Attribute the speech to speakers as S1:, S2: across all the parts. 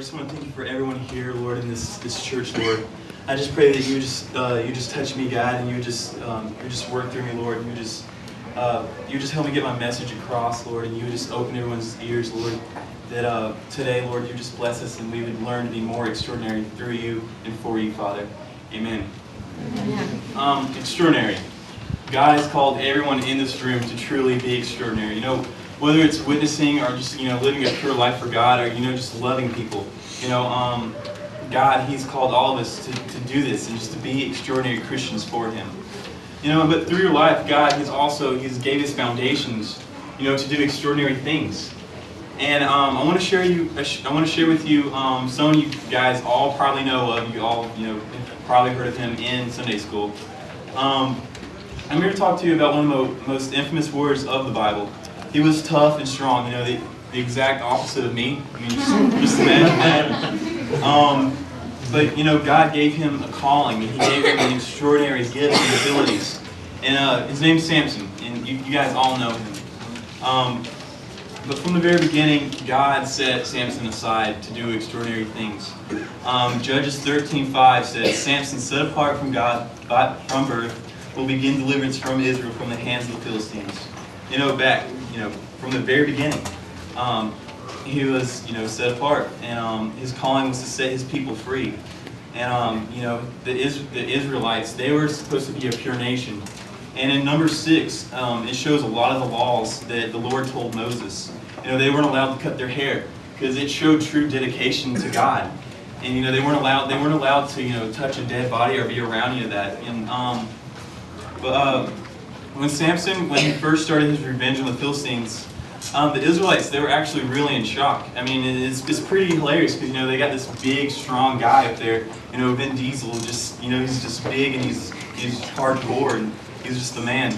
S1: just want to thank you for everyone here, Lord, in this church, Lord. I just pray that you just touch me, God, and you just work through me, Lord. And you just help me get my message across, Lord, and you just open everyone's ears, Lord. That today, Lord, you just bless us, and we would learn to be more extraordinary through you and for you, Father. Amen. Extraordinary. God has called everyone in this room to truly be extraordinary. You know, whether it's witnessing or just, living a pure life for God, or, just loving people. God, He's called all of us to do this and just to be extraordinary Christians for Him. But through your life, God He's gave His foundations, to do extraordinary things. And I want to share with you some of you guys all probably know of. You all, probably heard of him in Sunday school. I'm here to talk to you about one of the most infamous warriors of the Bible. He was tough and strong, the exact opposite of me. I mean, just imagine that. But, God gave him a calling, and He gave him an extraordinary gifts and abilities. And his name's Samson, and you guys all know him. But from the very beginning, God set Samson aside to do extraordinary things. Judges 13:5 says, Samson, set apart from God from birth, will begin deliverance from Israel from the hands of the Philistines. From the very beginning, he was, set apart, and his calling was to set his people free. And the Israelites, they were supposed to be a pure nation. And in Numbers 6, it shows a lot of the laws that the Lord told Moses. They weren't allowed to cut their hair because it showed true dedication to God. And they weren't allowed to touch a dead body or be around any of that. And when Samson, when he first started his revenge on the Philistines, the Israelites, they were actually really in shock. I mean, it's pretty hilarious because they got this big, strong guy up there. Vin Diesel, he's just big and he's hardcore and he's just the man.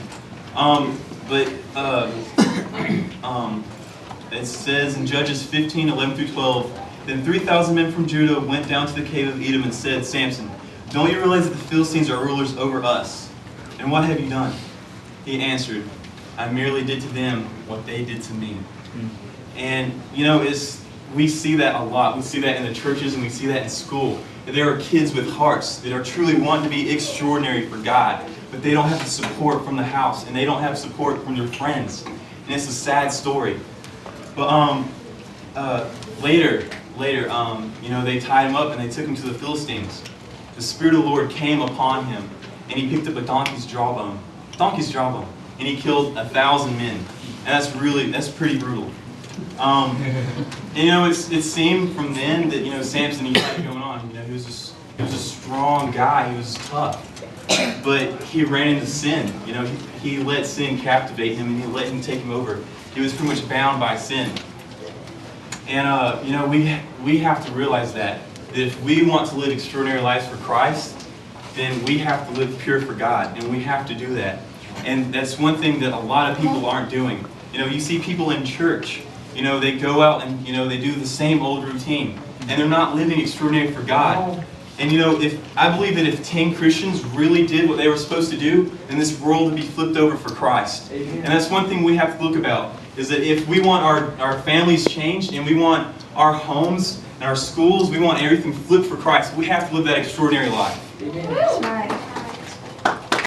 S1: It says in Judges 15:11-12, then 3,000 men from Judah went down to the cave of Edom and said, Samson, don't you realize that the Philistines are rulers over us? And what have you done? He answered, I merely did to them what they did to me. And, we see that a lot. We see that in the churches and we see that in school. There are kids with hearts that are truly wanting to be extraordinary for God, but they don't have the support from the house and they don't have support from their friends. And it's a sad story. But later, they tied him up and they took him to the Philistines. The Spirit of the Lord came upon him and he picked up a donkey's jawbone, and he killed 1,000 men. And that's pretty brutal. It seemed from then that, Samson, he had it going on. He was a strong guy, he was tough. But he ran into sin. He let sin captivate him and he let him take him over. He was pretty much bound by sin. And, we have to realize that if we want to live extraordinary lives for Christ, then we have to live pure for God, and we have to do that. And that's one thing that a lot of people aren't doing. You see people in church, they go out and, they do the same old routine, and they're not living extraordinary for God. And I believe that if 10 Christians really did what they were supposed to do, then this world would be flipped over for Christ. Amen. And that's one thing we have to look about, is that if we want our families changed, and we want our homes and our schools, we want everything flipped for Christ, we have to live that extraordinary life.
S2: Amen. That's right.